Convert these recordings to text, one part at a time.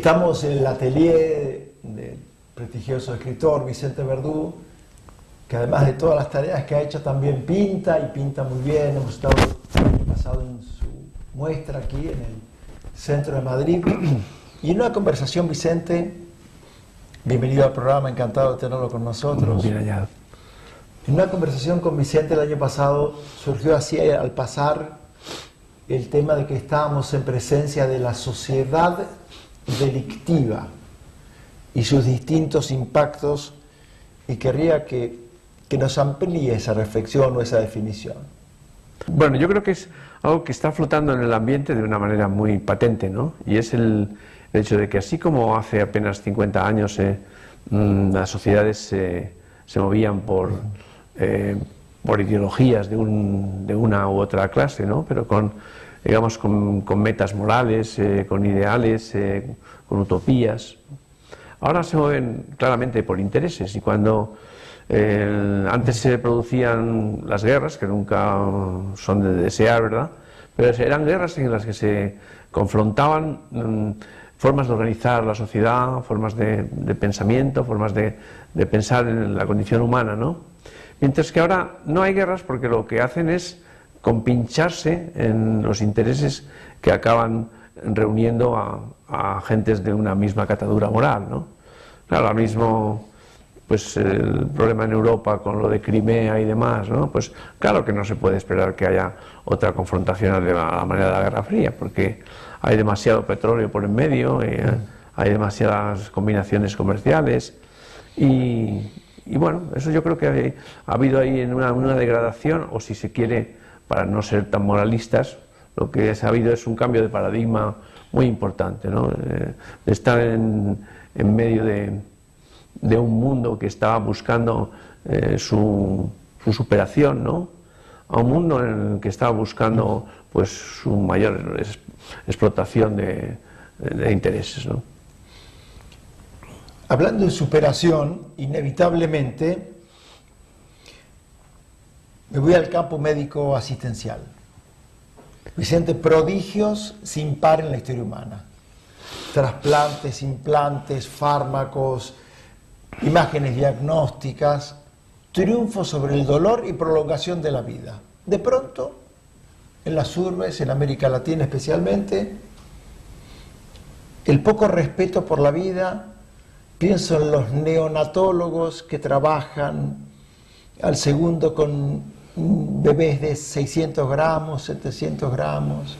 Estamos en el atelier del prestigioso escritor Vicente Verdú, que además de todas las tareas que ha hecho también pinta, y pinta muy bien. Hemos estado el año pasado en su muestra aquí en el centro de Madrid. Y en una conversación, Vicente, bienvenido al programa, encantado de tenerlo con nosotros. Bien hallado. En una conversación con Vicente el año pasado surgió así al pasar el tema de que estábamos en presencia de la sociedad delictiva y sus distintos impactos, y querría que nos amplíe esa reflexión o esa definición. Bueno, yo creo que es algo que está flotando en el ambiente de una manera muy patente, ¿no? Y es el hecho de que así como hace apenas 50 años las sociedades se movían por ideologías de una u otra clase, ¿no? Pero digamos, con metas morales, con ideales, con utopías. Ahora se mueven claramente por intereses, y cuando antes se producían las guerras, que nunca son de desear, ¿verdad? Pero eran guerras en las que se confrontaban formas de organizar la sociedad, formas de pensamiento, formas de pensar en la condición humana, ¿no? Mientras que ahora no hay guerras, porque lo que hacen es compincharse en los intereses que acaban reuniendo a gentes de una misma catadura moral, ¿no? Claro, ahora mismo, pues el problema en Europa con lo de Crimea y demás, ¿no? Pues claro que no se puede esperar que haya otra confrontación de la manera de la Guerra Fría, porque hay demasiado petróleo por en medio, hay demasiadas combinaciones comerciales, y bueno, eso yo creo que ha habido ahí una degradación, o si se quiere, para no ser tan moralistas, lo que ha habido es un cambio de paradigma muy importante, ¿no? De estar en medio de un mundo que estaba buscando su superación, ¿no? A un mundo en el que estaba buscando, pues, su mayor explotación de intereses, ¿no? Hablando de superación, inevitablemente me voy al campo médico asistencial. Vicente, prodigios sin par en la historia humana. Trasplantes, implantes, fármacos, imágenes diagnósticas, triunfo sobre el dolor y prolongación de la vida. De pronto, en las urbes, en América Latina especialmente, el poco respeto por la vida. Pienso en los neonatólogos que trabajan al segundo con bebés de 600 gramos, 700 gramos,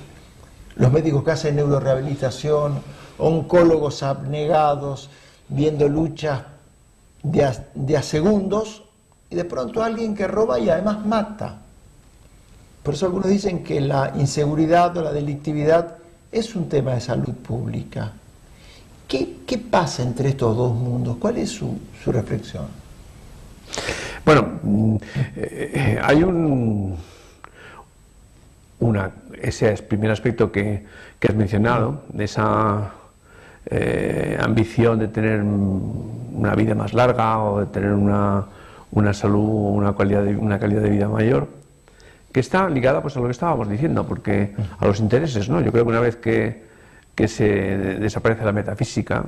los médicos que hacen neurorehabilitación, oncólogos abnegados, viendo luchas de a segundos, y de pronto alguien que roba y además mata. Por eso algunos dicen que la inseguridad o la delictividad es un tema de salud pública. ¿Qué pasa entre estos dos mundos? ¿Cuál es su reflexión? Bueno, hay ese primer aspecto que has mencionado, de esa ambición de tener una vida más larga, o de tener una salud, una calidad de vida mayor, que está ligada, pues, a lo que estábamos diciendo, porque a los intereses, ¿no? Yo creo que una vez que se desaparece la metafísica,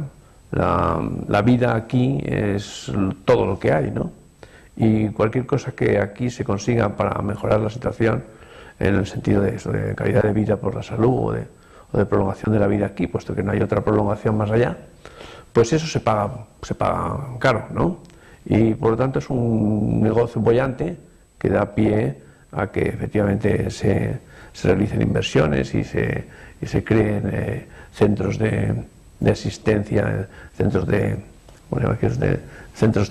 la vida aquí es todo lo que hay, ¿no? Y cualquier cosa que aquí se consiga para mejorar la situación, en el sentido de eso, de calidad de vida por la salud, o de prolongación de la vida aquí, puesto que no hay otra prolongación más allá, pues eso se paga caro, ¿no? Y por lo tanto es un negocio boyante que da pie a que efectivamente se realicen inversiones y se creen centros de asistencia, centros de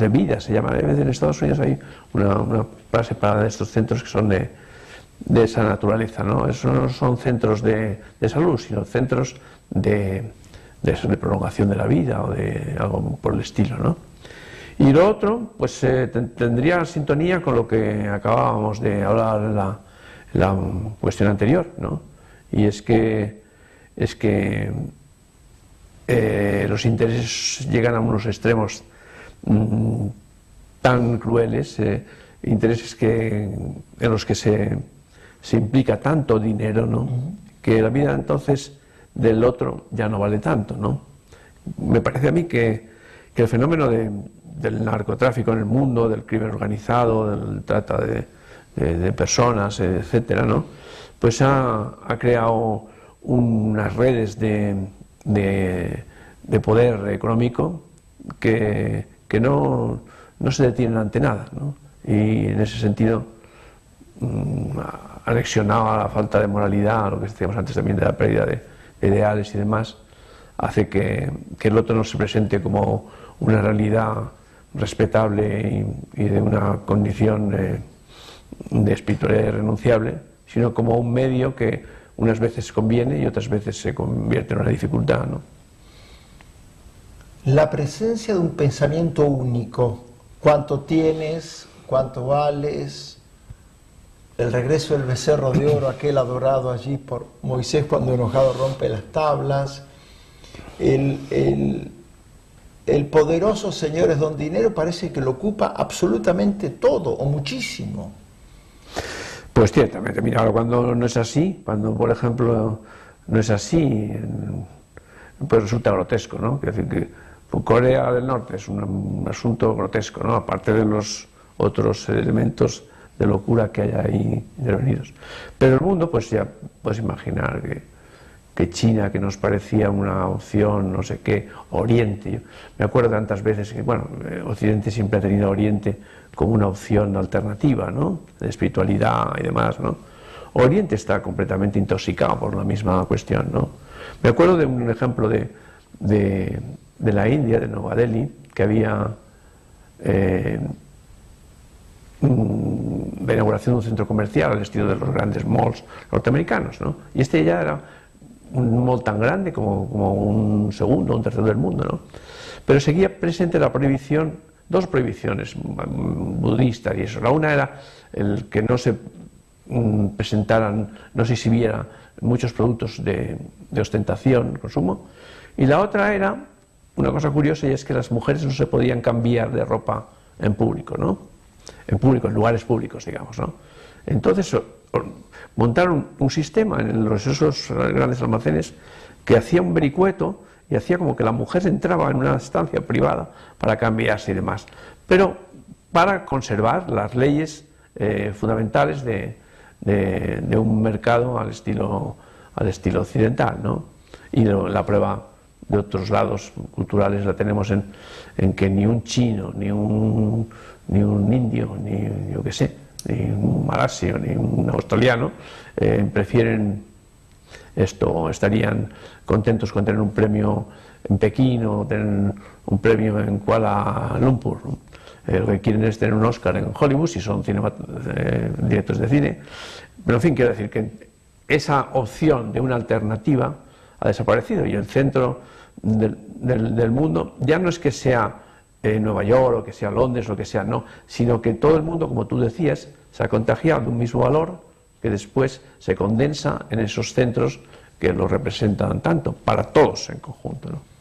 vida, se llama. En Estados Unidos hay una base para estos centros que son de esa naturaleza, ¿no? Eso no son centros de salud, sino centros de prolongación de la vida, o de algo por el estilo, ¿no? Y lo otro, pues tendría sintonía con lo que acabábamos de hablar en la cuestión anterior, ¿no? Y es que los intereses llegan a unos extremos tan crueles, intereses en los que se implica tanto dinero, ¿no? Que la vida entonces del otro ya no vale tanto, ¿no? me parece a mí que el fenómeno del narcotráfico en el mundo, del crimen organizado, del trata de personas, etcétera, ¿no? Pues ha creado unas redes de poder económico que no se detienen ante nada, ¿no? Y en ese sentido, anexionado a la falta de moralidad, lo que decíamos antes también de la pérdida de ideales y demás, hace que el otro no se presente como una realidad respetable y de una condición de espiritualidad irrenunciable, sino como un medio que unas veces conviene y otras veces se convierte en una dificultad, ¿no? La presencia de un pensamiento único, cuánto tienes, cuánto vales, el regreso del becerro de oro, aquel adorado allí por Moisés cuando enojado rompe las tablas, el poderoso Señor es don dinero parece que lo ocupa absolutamente todo o muchísimo. Pues ciertamente, mira, ahora cuando no es así, cuando por ejemplo no es así, pues resulta grotesco, ¿no? Es decir, que Corea del Norte es un asunto grotesco, ¿no? Aparte de los otros elementos de locura que hay ahí intervenidos. Pero el mundo, pues ya puedes imaginar que China, que nos parecía una opción, no sé qué, Oriente. Yo me acuerdo tantas veces que, bueno, Occidente siempre ha tenido a Oriente como una opción alternativa, ¿no? De espiritualidad y demás, ¿no? Oriente está completamente intoxicado por la misma cuestión, ¿no? Me acuerdo de un ejemplo de la India, de Nueva Delhi, que había la inauguración de un centro comercial al estilo de los grandes malls norteamericanos, ¿no? Y este ya era un mall tan grande como un segundo o un tercero del mundo, ¿no? Pero seguía presente la prohibición, dos prohibiciones budistas y eso. La una era el que no se presentaran, no se exhibieran muchos productos de ostentación, consumo, y la otra era una cosa curiosa, y es que las mujeres no se podían cambiar de ropa en público, ¿no? En público, en lugares públicos, digamos, ¿no? Entonces montaron un sistema en esos grandes almacenes que hacía un vericueto y hacía como que la mujer entraba en una estancia privada para cambiarse y demás, pero para conservar las leyes fundamentales de un mercado al estilo occidental, ¿no? Y la prueba de otros lados culturales la tenemos en que ni un chino, ni un indio, ni yo qué sé, ni un malasio, ni un australiano prefieren esto, estarían contentos con tener un premio en Pekín o tener un premio en Kuala Lumpur, ¿no? Lo que quieren es tener un Oscar en Hollywood si son directores de cine. Pero en fin, quiero decir que esa opción de una alternativa ha desaparecido y el centro del mundo ya no es que sea Nueva York o que sea Londres o que sea, no, sino que todo el mundo, como tú decías, se ha contagiado de un mismo valor que después se condensa en esos centros que lo representan tanto, para todos en conjunto, ¿no?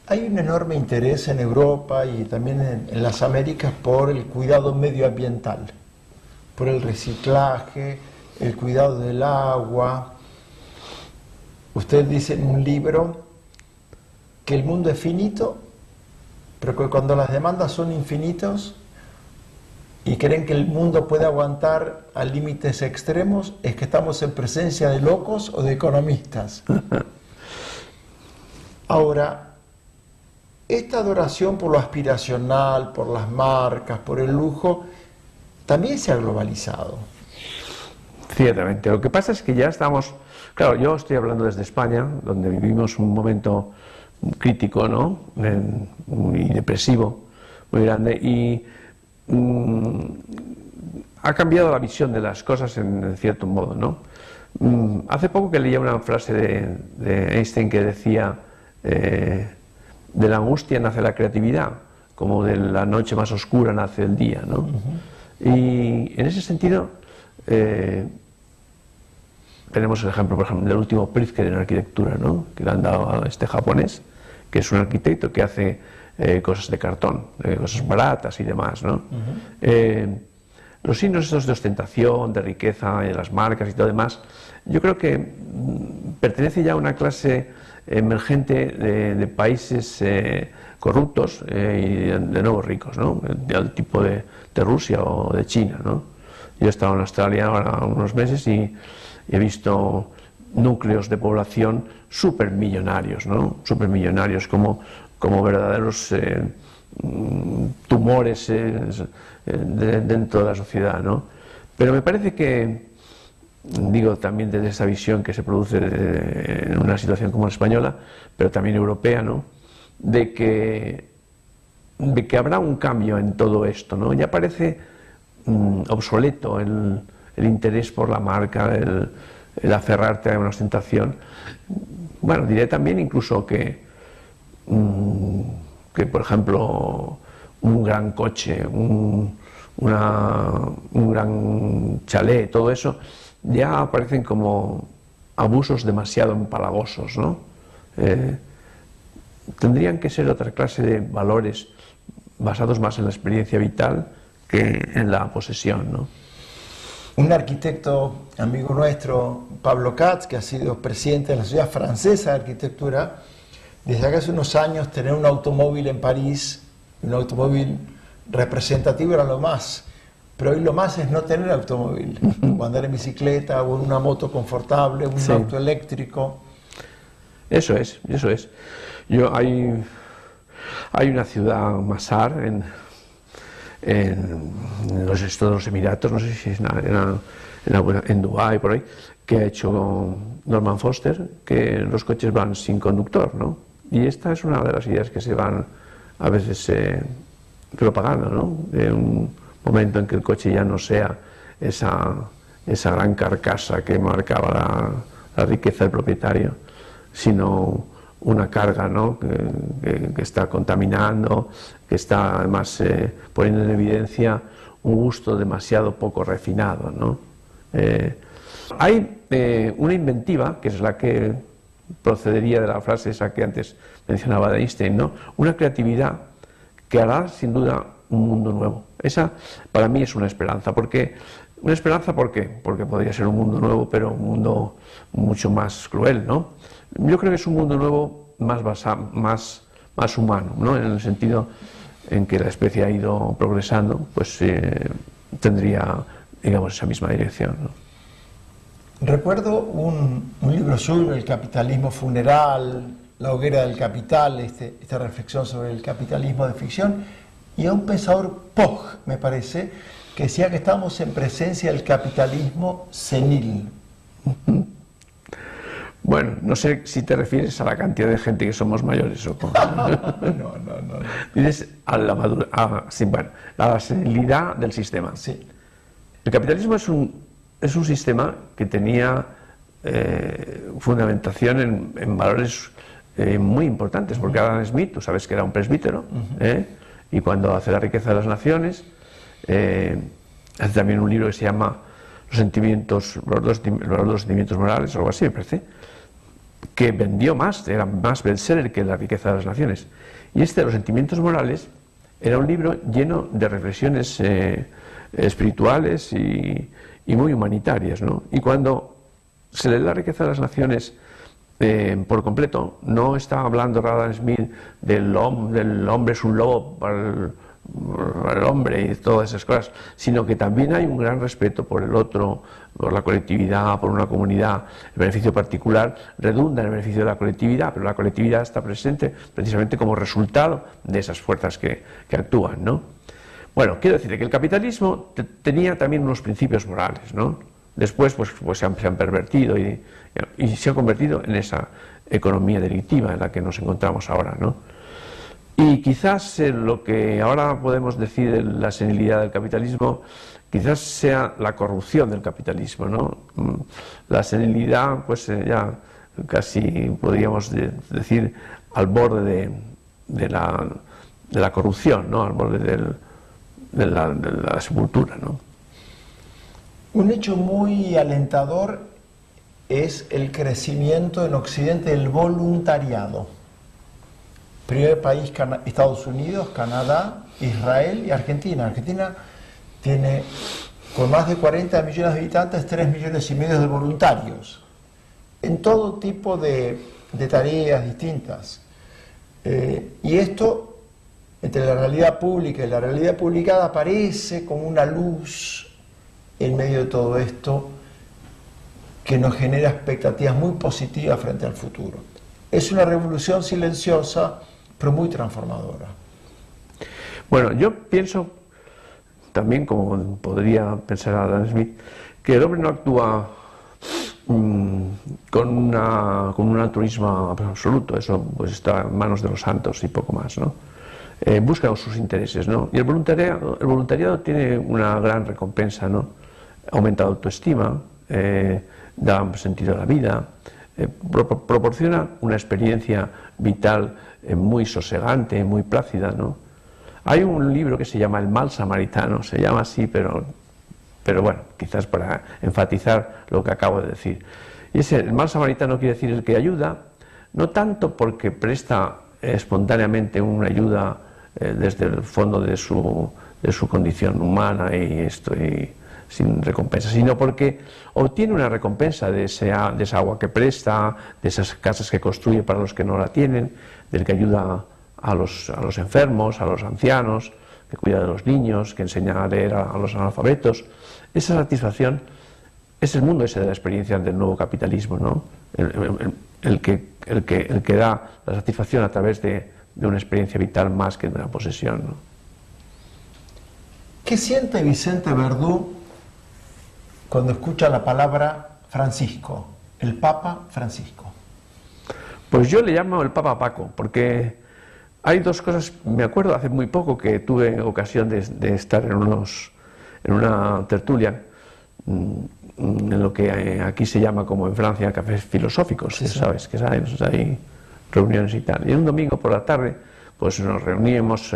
Hay un enorme interés en Europa y también en las Américas por el cuidado medioambiental, por el reciclaje, el cuidado del agua. Usted dice en un libro que el mundo es finito, pero que cuando las demandas son infinitos y creen que el mundo puede aguantar a límites extremos, es que estamos en presencia de locos o de economistas. Ahora, esta adoración por lo aspiracional, por las marcas, por el lujo, también se ha globalizado. Ciertamente. Lo que pasa es que ya estamos... Claro, yo estoy hablando desde España, donde vivimos un momento crítico, ¿no? Muy depresivo, muy grande, y ha cambiado la visión de las cosas en cierto modo, ¿no? Hace poco que leía una frase de Einstein que decía... de la angustia nace la creatividad, como de la noche más oscura nace el día, ¿no? Y en ese sentido tenemos el ejemplo, por ejemplo, del último Pritzker en arquitectura, ¿no? Que le han dado a este japonés, que es un arquitecto que hace cosas de cartón, cosas baratas y demás, ¿no? los signos estos de ostentación, de riqueza, de las marcas y todo demás, yo creo que pertenece ya a una clase emergente de países corruptos y de nuevos ricos, ¿no? Del tipo de Rusia o de China, ¿no? Yo he estado en Australia ahora unos meses y he visto núcleos de población supermillonarios, ¿no? Supermillonarios, como verdaderos tumores dentro de la sociedad, ¿no? Pero me parece que, digo también desde esa visión que se produce en una situación como la española, pero también europea, ¿no? de que habrá un cambio en todo esto, ¿no? Ya parece obsoleto el interés por la marca, el aferrarte a una ostentación. Bueno, diré también incluso que por ejemplo, un gran coche, un gran chalet, todo eso, ya aparecen como abusos demasiado empalagosos, ¿no? Tendrían que ser otra clase de valores basados más en la experiencia vital que en la posesión, ¿no? Un arquitecto amigo nuestro, Pablo Katz, que ha sido presidente de la Sociedad Francesa de Arquitectura, desde hace unos años tener un automóvil en París, un automóvil representativo era lo más, pero hoy lo más es no tener automóvil, o andar en bicicleta, o en una moto confortable, un auto eléctrico. Eso es. Hay una ciudad, Masar, en los Emiratos, no sé si es en Dubái, por ahí, que ha hecho Norman Foster, que los coches van sin conductor, ¿no? Y esta es una de las ideas que se van a veces propagando, ¿no? De un momento en que el coche ya no sea esa gran carcasa que marcaba la riqueza del propietario, sino una carga, ¿no? que está contaminando, que está además poniendo en evidencia un gusto demasiado poco refinado, ¿no? Hay una inventiva, que es la que procedería de la frase esa que antes mencionaba de Einstein, ¿no? Una creatividad que hará sin duda un mundo nuevo. Esa para mí es una esperanza. ¿Por qué? Porque podría ser un mundo nuevo, pero un mundo mucho más cruel, ¿no? Yo creo que es un mundo nuevo más humano, ¿no? En el sentido en que la especie ha ido progresando, pues tendría, digamos, esa misma dirección, ¿no? Recuerdo un libro suyo, El capitalismo funeral, La hoguera del capital, esta reflexión sobre el capitalismo de ficción, y a un pensador, Poch, me parece, que decía que estamos en presencia del capitalismo senil. Bueno, no sé si te refieres a la cantidad de gente que somos mayores o cómo. No. Dices a la senilidad del sistema. Sí. El capitalismo es un sistema que tenía fundamentación en valores muy importantes, porque Adam Smith, tú sabes que era un presbítero, y cuando hace La riqueza de las naciones, hace también un libro que se llama Los sentimientos morales, o algo así, me parece, que vendió más, era más bestseller que La riqueza de las naciones. Y Los sentimientos morales era un libro lleno de reflexiones espirituales y muy humanitarias, ¿no? Y cuando se lee La riqueza de las naciones por completo, no está hablando Adam Smith del hombre es un lobo para el hombre y todas esas cosas, sino que también hay un gran respeto por el otro, por la colectividad, por una comunidad. El beneficio particular redunda en el beneficio de la colectividad, pero la colectividad está presente precisamente como resultado de esas fuerzas que actúan, ¿no? Bueno, quiero decir que el capitalismo tenía también unos principios morales, ¿no? Después pues se han pervertido y se ha convertido en esa economía delictiva en la que nos encontramos ahora, ¿no? Y quizás lo que ahora podemos decir de la senilidad del capitalismo, quizás sea la corrupción del capitalismo, ¿no? La senilidad, pues ya casi podríamos decir al borde de la corrupción, ¿no? Al borde de la sepultura, ¿no? Un hecho muy alentador es el crecimiento en Occidente del voluntariado. Primer país, Estados Unidos, Canadá, Israel y Argentina. Argentina tiene con más de 40 millones de habitantes, 3,5 millones de voluntarios, en todo tipo de tareas distintas. Y esto, entre la realidad pública y la realidad publicada, aparece como una luz en medio de todo esto que nos genera expectativas muy positivas frente al futuro. Es una revolución silenciosa, pero muy transformadora. Bueno, yo pienso, también como podría pensar Adam Smith, que el hombre no actúa con un altruismo absoluto, eso pues está en manos de los santos y poco más, ¿no? Busca sus intereses, ¿no? Y el voluntariado tiene una gran recompensa, ¿no? Aumenta la autoestima, da un sentido a la vida, proporciona una experiencia vital muy sosegante, muy plácida, ¿no? Hay un libro que se llama El mal samaritano, se llama así, pero bueno, quizás para enfatizar lo que acabo de decir. Y el mal samaritano quiere decir el que ayuda, no tanto porque presta espontáneamente una ayuda desde el fondo de su condición humana y sin recompensa, sino porque obtiene una recompensa de esa agua que presta, de esas casas que construye para los que no la tienen, del que ayuda a los enfermos, a los ancianos, que cuida de los niños, que enseña a leer a los analfabetos. Esa satisfacción es el mundo ese de la experiencia del nuevo capitalismo, ¿no? El que da la satisfacción a través de una experiencia vital más que de una posesión, ¿no? ¿Qué siente Vicente Verdú cuando escucha la palabra Francisco, el Papa Francisco? Pues yo le llamo el Papa Paco, porque hay dos cosas. Me acuerdo hace muy poco que tuve ocasión de estar en una tertulia, en lo que aquí se llama, como en Francia, cafés filosóficos, sí, ¿sabes? Que hay reuniones y tal. Y un domingo por la tarde, pues nos reuníamos,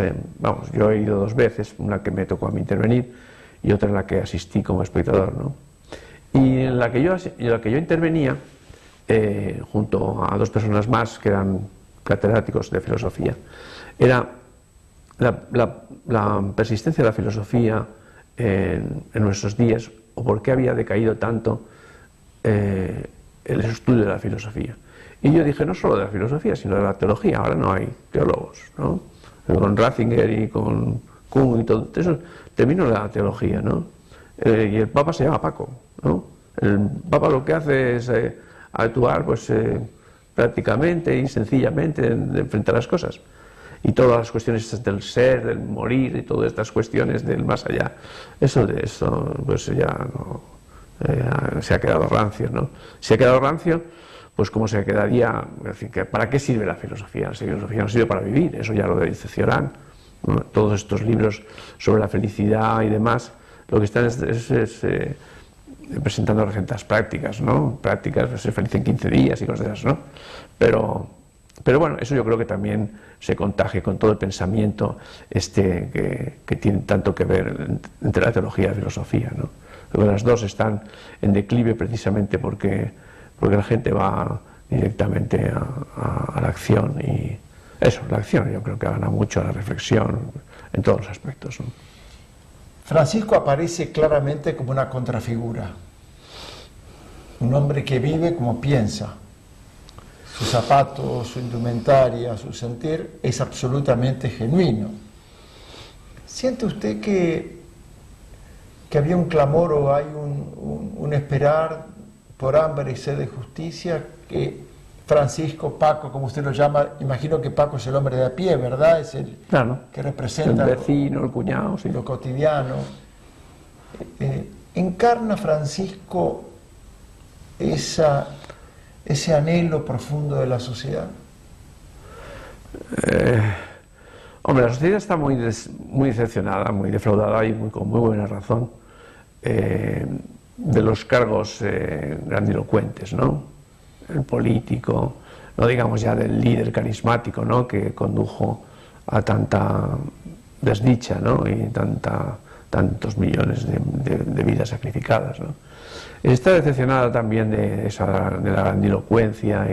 yo he ido 2 veces, una que me tocó a mí intervenir y otra en la que asistí como espectador, ¿no? Y en la que yo intervenía, junto a 2 personas más que eran catedráticos de filosofía, era la persistencia de la filosofía en nuestros días, o por qué había decaído tanto el estudio de la filosofía. Y yo dije, no solo de la filosofía, sino de la teología. Ahora no hay teólogos, ¿no? Con Ratzinger y con Kuhn y todo eso terminó la teología, ¿no? Y el Papa se llama Paco, ¿no? El Papa lo que hace es actuar, pues, prácticamente y sencillamente de frente a las cosas. Y todas las cuestiones del ser, del morir y todas estas cuestiones del más allá, eso pues ya no, se ha quedado rancio, ¿no? Se ha quedado rancio, pues como se quedaría, es decir, ¿para qué sirve la filosofía? La filosofía no sirve para vivir, eso ya lo dice Cioran, ¿no? Todos estos libros sobre la felicidad y demás, lo que están es presentando recetas prácticas, ¿no? Prácticas, pues, ser feliz en 15 días y cosas de esas, ¿no? Pero bueno, eso yo creo que también se contagia con todo el pensamiento que tiene tanto que ver entre la teología y la filosofía, ¿no? Pero las dos están en declive precisamente porque la gente va directamente a la acción, y eso, la acción yo creo que gana mucho a la reflexión en todos los aspectos, ¿no? Francisco aparece claramente como una contrafigura, un hombre que vive como piensa. Su zapato, su indumentaria, su sentir es absolutamente genuino. ¿Siente usted que había un clamor o hay un esperar por hambre y sed de justicia? Que Francisco, Paco, como usted lo llama, imagino que Paco es el hombre de a pie, ¿verdad? Es el, claro, que representa el vecino, el cuñado, sí, lo cotidiano. ¿Encarna Francisco ese anhelo profundo de la sociedad? Hombre, la sociedad está muy decepcionada, muy defraudada y con muy buena razón de los cargos grandilocuentes, ¿no? El político, no digamos ya del líder carismático, ¿no? Que condujo a tanta desdicha, ¿no? Y tantos millones de vidas sacrificadas, ¿no? Está decepcionada también de la grandilocuencia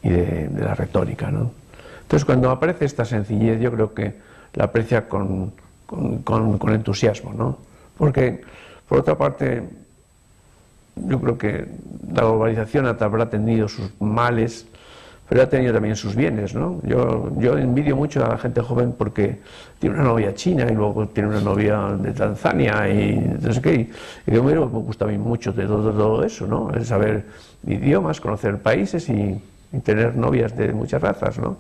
y de la retórica, ¿no? Entonces, cuando aparece esta sencillez, yo creo que la aprecia con entusiasmo, ¿no? Porque Por otra parte, yo creo que la globalización habrá tenido sus males, pero ha tenido también sus bienes, ¿no? Yo envidio mucho a la gente joven porque tiene una novia china y luego tiene una novia de Tanzania y no sé qué. Y me gusta a mí mucho de todo eso, ¿no? El saber idiomas, conocer países y tener novias de muchas razas, ¿no?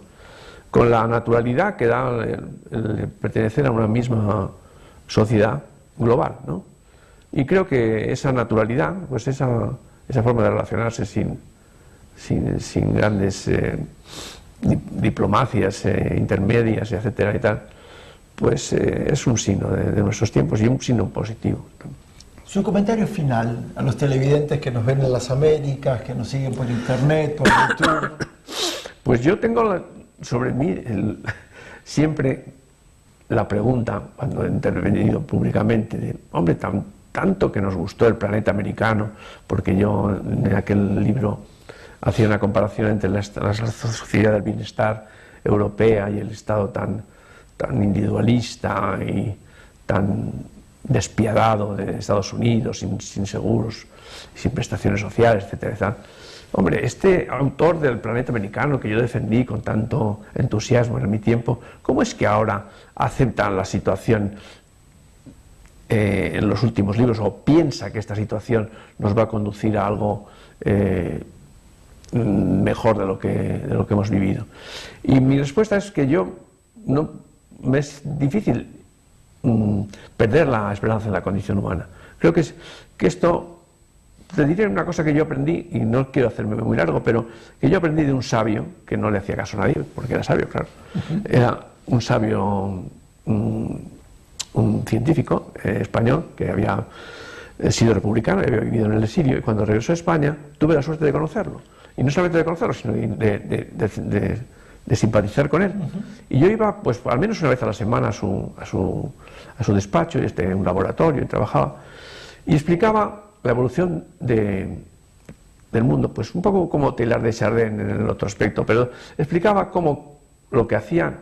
Con la naturalidad que da el pertenecer a una misma sociedad global, ¿no? Y creo que esa naturalidad, pues esa forma de relacionarse sin grandes diplomacias intermedias, etcétera y tal, pues es un signo de nuestros tiempos y un signo positivo. Su comentario final a los televidentes que nos ven en las Américas, que nos siguen por internet, por YouTube. Pues yo tengo sobre mí siempre la pregunta, cuando he intervenido públicamente, de, hombre, tanto que nos gustó el planeta americano, porque yo en aquel libro hacía una comparación entre la sociedad del bienestar europea y el Estado tan individualista y tan despiadado de Estados Unidos, sin seguros, sin prestaciones sociales, etcétera, etcétera. Hombre, este autor del planeta americano que yo defendí con tanto entusiasmo en mi tiempo, ¿cómo es que ahora acepta la situación en los últimos libros o piensa que esta situación nos va a conducir a algo mejor de lo que hemos vivido? Y mi respuesta es que me es difícil perder la esperanza en la condición humana. Creo que esto, te diré una cosa que yo aprendí, y no quiero hacerme muy largo, pero que yo aprendí de un sabio, que no le hacía caso a nadie, porque era sabio, claro. Era un sabio, un científico español, que había sido republicano, había vivido en el exilio, y cuando regresó a España tuve la suerte de conocerlo. Y no solamente de conocerlo, sino de simpatizar con él. Y yo iba, pues, al menos una vez a la semana a su despacho, en un laboratorio, y trabajaba, y explicaba la evolución del mundo, pues un poco como Teilhard de Chardin en el otro aspecto, pero explicaba cómo lo que hacía,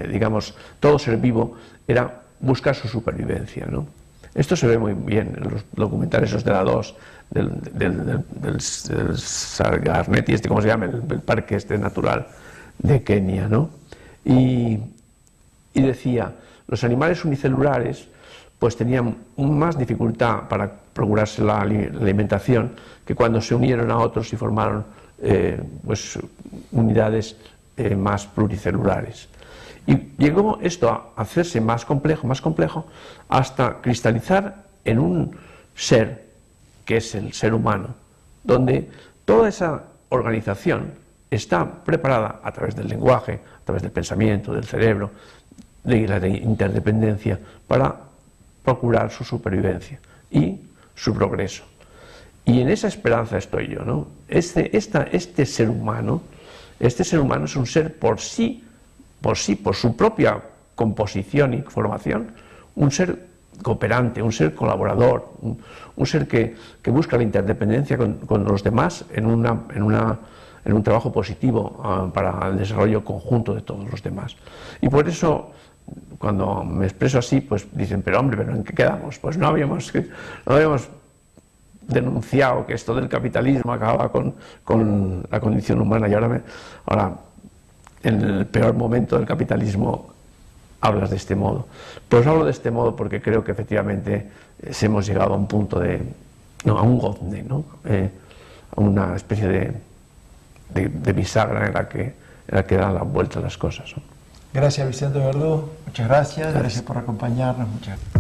digamos, todo ser vivo era buscar su supervivencia, ¿no? Esto se ve muy bien en los documentales esos de la 2, del Serengeti, ¿cómo se llama? El parque natural de Kenia, ¿no? Y decía, los animales unicelulares pues tenían más dificultad para procurarse la alimentación que cuando se unieron a otros y formaron pues unidades más pluricelulares. Y llegó esto a hacerse más complejo, hasta cristalizar en un ser, que es el ser humano, donde toda esa organización está preparada a través del lenguaje, a través del pensamiento, del cerebro, de la interdependencia, para procurar su supervivencia y su progreso. Y en esa esperanza estoy yo, ¿no? Este ser humano es un ser por su propia composición y formación, un ser cooperante, un ser colaborador, un ser que busca la interdependencia con los demás en un trabajo positivo para el desarrollo conjunto de todos los demás. Y por eso, cuando me expreso así, pues dicen, pero hombre, ¿pero en qué quedamos? Pues no habíamos denunciado que esto del capitalismo acababa con la condición humana, y ahora en el peor momento del capitalismo hablas de este modo. Pues hablo de este modo porque creo que efectivamente hemos llegado a un punto a un gozne, ¿no? A una especie de bisagra en la que dan la vuelta las cosas, ¿no? Gracias, Vicente Verdú. Muchas gracias. Gracias por acompañarnos. Muchas gracias.